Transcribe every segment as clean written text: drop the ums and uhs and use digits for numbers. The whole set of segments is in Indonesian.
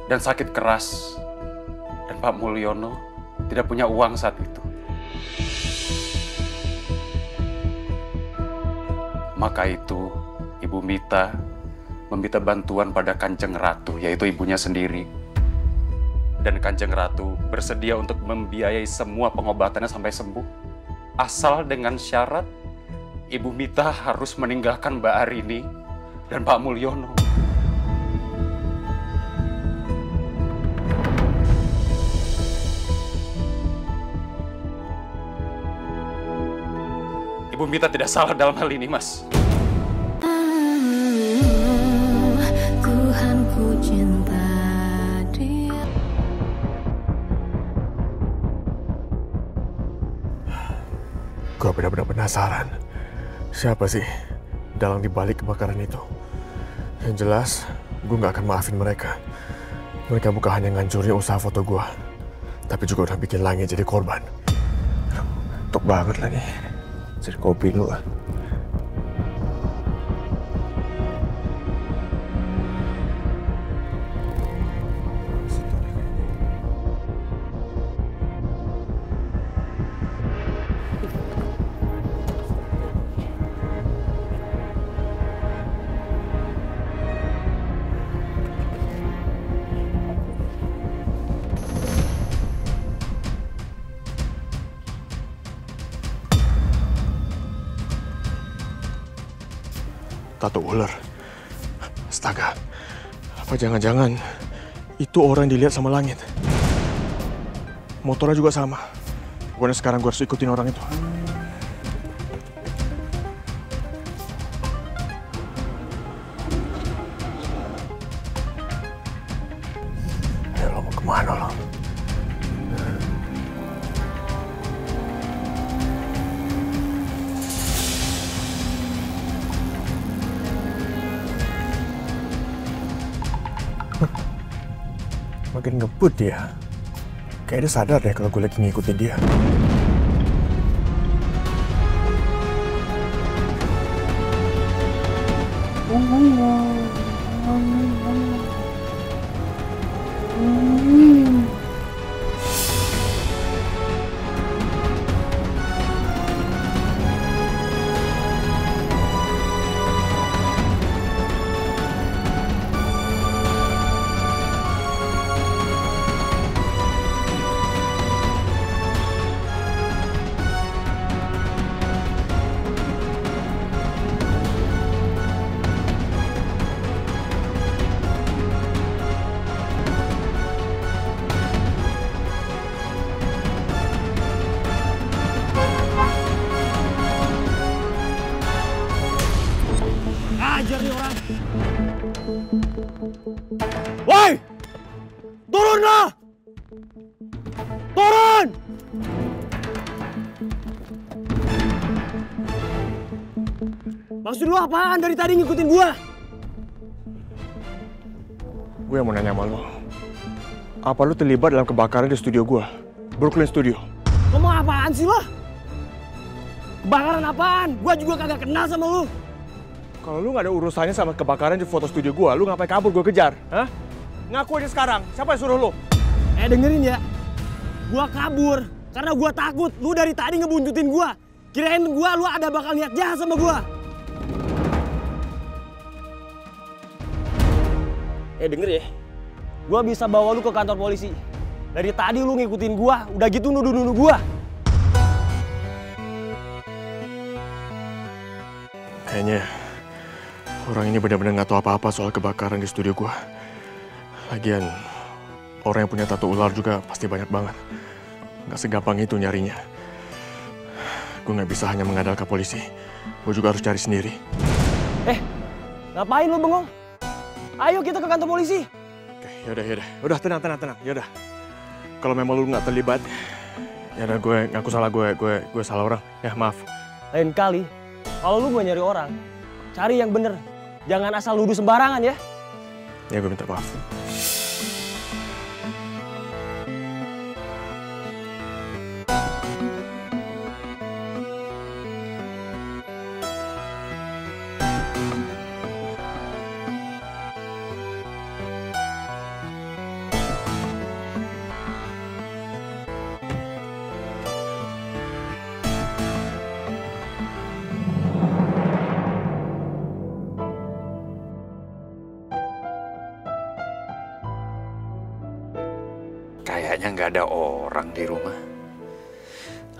dan sakit keras. Dan Pak Mulyono tidak punya uang saat itu. Maka itu, Ibu Mita meminta bantuan pada Kanjeng Ratu, yaitu ibunya sendiri. Dan Kanjeng Ratu bersedia untuk membiayai semua pengobatannya sampai sembuh. Asal dengan syarat, Ibu Mita harus meninggalkan Mbak Arini dan Pak Mulyono. Ibu Mita tidak salah dalam hal ini, Mas. Gue benar-benar penasaran. Siapa sih dalang dibalik kebakaran itu? Yang jelas, gue gak akan maafin mereka. Mereka bukan hanya ngancurin usaha foto gue, tapi juga udah bikin Langit jadi korban. Tuk banget lagi. Jadi kopi lu lah. Tato ular. Astaga. Apa jangan-jangan itu orang dilihat sama Langit? Motornya juga sama. Pokoknya sekarang gue harus ikutin orang itu. Ayo, lo mau kemana lo? Makin ngebut dia. Kayaknya dia sadar deh kalau gue lagi ngikutin dia. Ajar nih orang. Woi! Turun lah! Turun! Maksud lu apaan dari tadi ngikutin gua? Gue mau nanya sama lu. Apa lu terlibat dalam kebakaran di studio gua? Brooklyn Studio. Kamu apaan sih lo? Kebakaran apaan? Gua juga kagak kenal sama lu. Kalau lu gak ada urusannya sama kebakaran di foto studio gua, lu ngapain kabur gua kejar? Hah? Ngaku aja sekarang, siapa yang suruh lu? Dengerin ya, gua kabur karena gua takut lu dari tadi ngebuntutin gua. Kirain gua lu ada bakal niat jahat sama gua. Denger ya, gua bisa bawa lu ke kantor polisi. Dari tadi lu ngikutin gua, udah gitu nuduh-nuduh gua. Kayaknya orang ini benar-benar nggak tahu apa-apa soal kebakaran di studio gua. Lagian, orang yang punya tato ular juga pasti banyak banget. Nggak segampang itu nyarinya. Gue nggak bisa hanya mengandalkan polisi. Gue juga harus cari sendiri. Ngapain lu bengong? Ayo kita ke kantor polisi. Oke, yaudah. Udah, tenang. Yaudah. Kalau memang lu nggak terlibat, ya udah gue ngaku salah, gue salah orang. Ya, maaf. Lain kali, kalau lu mau nyari orang, cari yang bener. Jangan asal nuduh sembarangan ya. Ya, gue minta maaf. Kayaknya nggak ada orang di rumah.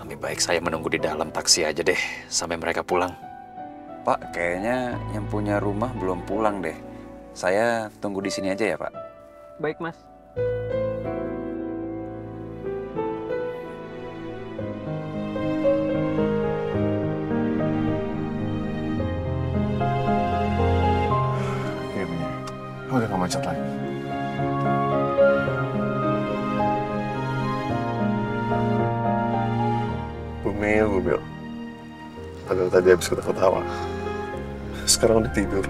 Lebih baik saya menunggu di dalam taksi aja deh sampai mereka pulang. Pak, kayaknya yang punya rumah belum pulang deh. Saya tunggu di sini aja ya, Pak. Baik, Mas. Iya bener. Udah gak macet lagi. Bumil. Padahal tadi habis ketawa. Sekarang udah tidur.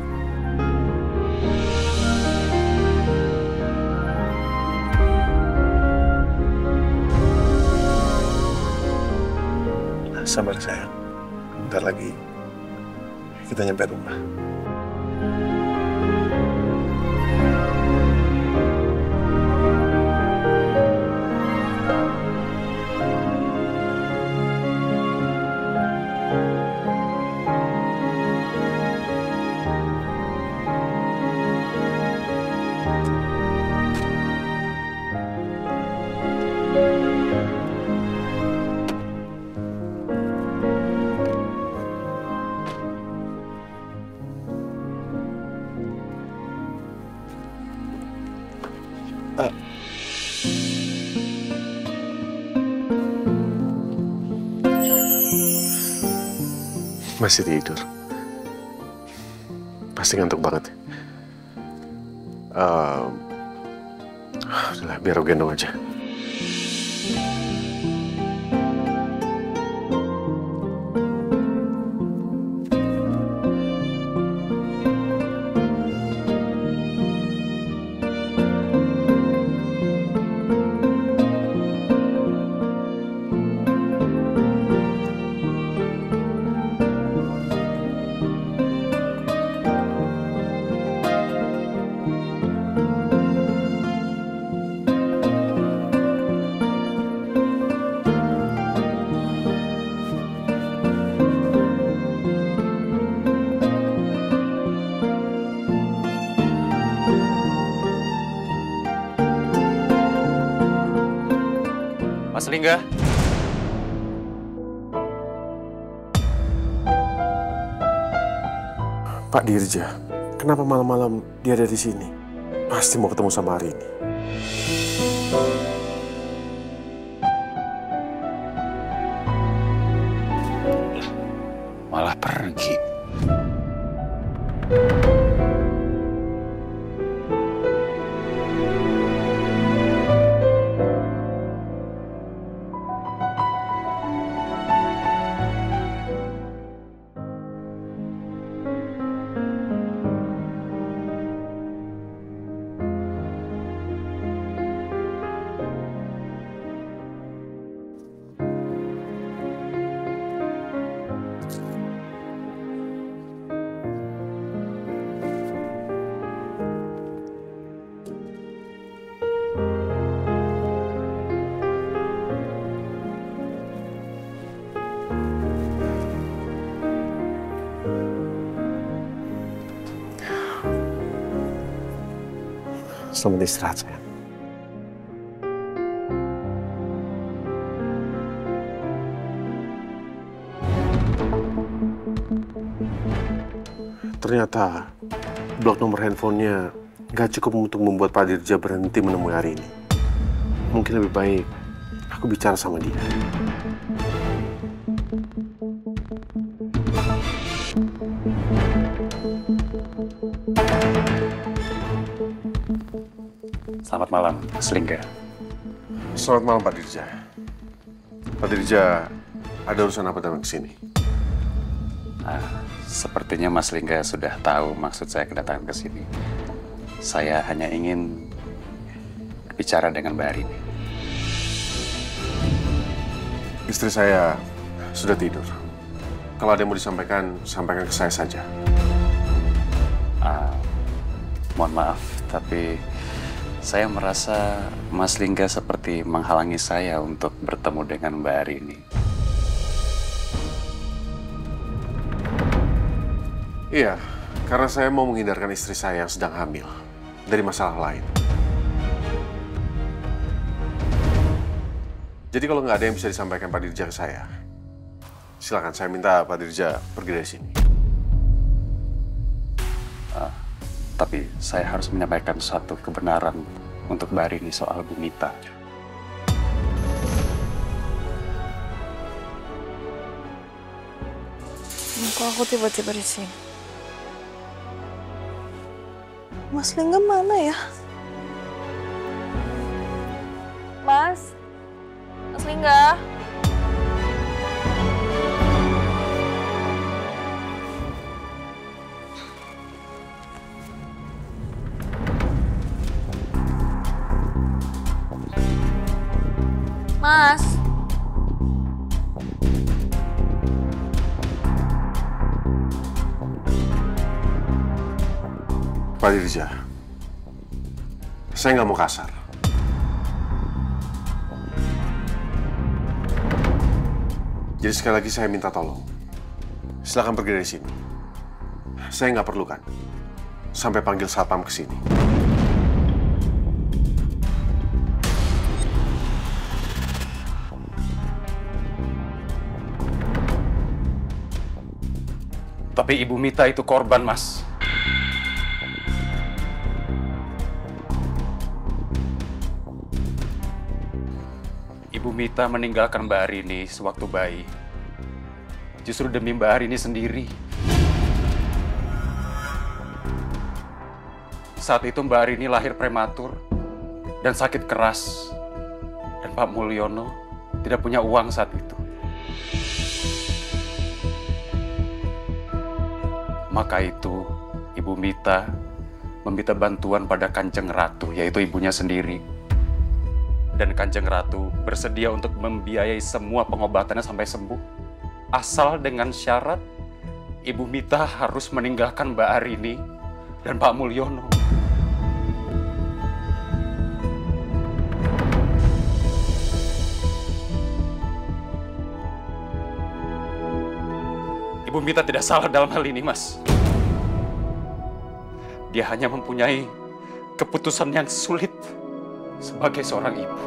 Sabar sayang. Bentar lagi kita nyampe rumah. Masih tidur. Pasti ngantuk banget ya. Udahlah, biar aku gendong aja. Mas Lingga. Pak Dirja, kenapa malam-malam dia ada di sini? Pasti mau ketemu sama Arini. Malah pergi. Selamat istirahat, sayang. Ternyata blok nomor handphonenya gak cukup untuk membuat Pak Dirja berhenti menemui Arini. Mungkin lebih baik aku bicara sama dia. Selamat malam, Mas Lingga. Selamat malam, Pak Dirja. Pak Dirja, ada urusan apa datang ke sini? Sepertinya Mas Lingga sudah tahu maksud saya kedatangan ke sini. Saya hanya ingin bicara dengan Mbak Arini. Istri saya sudah tidur. Kalau ada yang mau disampaikan, sampaikan ke saya saja. Mohon maaf, tapi saya merasa Mas Lingga seperti menghalangi saya untuk bertemu dengan Mbak Arini. Iya, karena saya mau menghindarkan istri saya yang sedang hamil dari masalah lain. Jadi kalau nggak ada yang bisa disampaikan Pak Dirja ke saya, silakan saya minta Pak Dirja pergi dari sini. Tapi saya harus menyampaikan satu kebenaran untuk Mbak Arini soal Bu Mita. Kok aku tiba-tiba di sini? Mas Lingga mana ya? Mas Lingga? Mas? Pak Dirja, saya nggak mau kasar. Jadi sekali lagi saya minta tolong, silakan pergi dari sini. Saya nggak perlukan sampai panggil satpam ke sini. Tapi Ibu Mita itu korban, Mas. Ibu Mita meninggalkan Mbak Arini sewaktu bayi. Justru demi Mbak Arini sendiri. Saat itu Mbak Arini lahir prematur dan sakit keras. Dan Pak Mulyono tidak punya uang saat itu. Maka itu, Ibu Mita meminta bantuan pada Kanjeng Ratu, yaitu ibunya sendiri. Dan Kanjeng Ratu bersedia untuk membiayai semua pengobatannya sampai sembuh. Asal dengan syarat, Ibu Mita harus meninggalkan Mbak Arini dan Pak Mulyono. Ibu Mita tidak salah dalam hal ini, Mas. Dia hanya mempunyai keputusan yang sulit sebagai seorang ibu.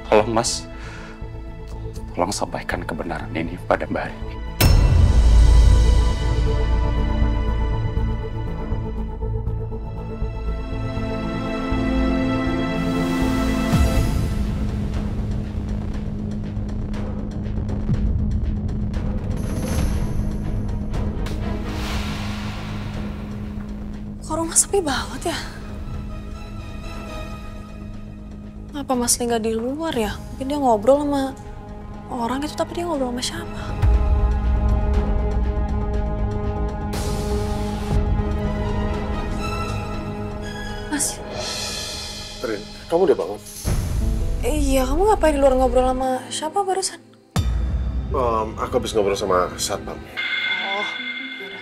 Tolong Mas, tolong sampaikan kebenaran ini pada Mbak Arini. Kok rumah sepi banget ya? Apa Mas Lingga di luar ya? Mungkin dia ngobrol sama orang itu, tapi dia ngobrol sama siapa? Mas? Rin, kamu udah bangun? Iya, kamu ngapain di luar ngobrol sama siapa barusan? Aku habis ngobrol sama satpam. Oh, yaudah.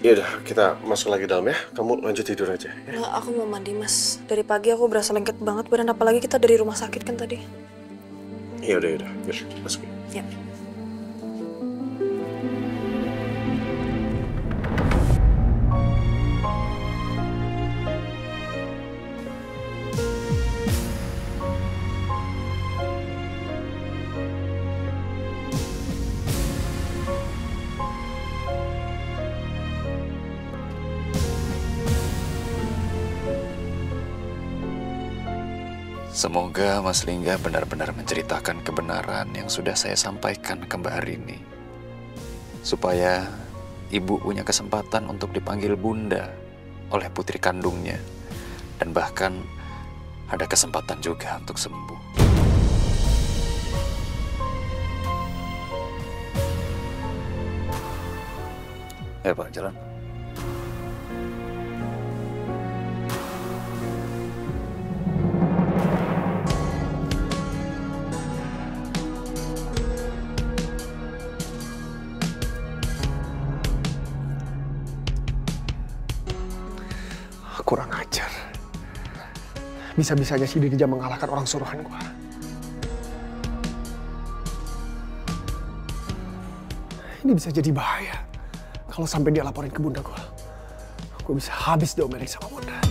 Yaudah, kita masuk lagi dalam ya. Kamu lanjut tidur aja. Ya? Nggak, aku mau mandi, Mas. Dari pagi aku berasa lengket banget badan, apalagi kita dari rumah sakit kan tadi. Yaudah. Yuk, masuk. Ya. Semoga Mas Lingga benar-benar menceritakan kebenaran yang sudah saya sampaikan ke Mbak Arini. Supaya ibu punya kesempatan untuk dipanggil bunda oleh putri kandungnya. Dan bahkan ada kesempatan juga untuk sembuh. Ya Pak, jalan. Kurang ajar. Bisa-bisanya si Dirja mengalahkan orang suruhan gua. Ini bisa jadi bahaya. Kalau sampai dia laporin ke bunda gue bisa habis diomelin sama bunda.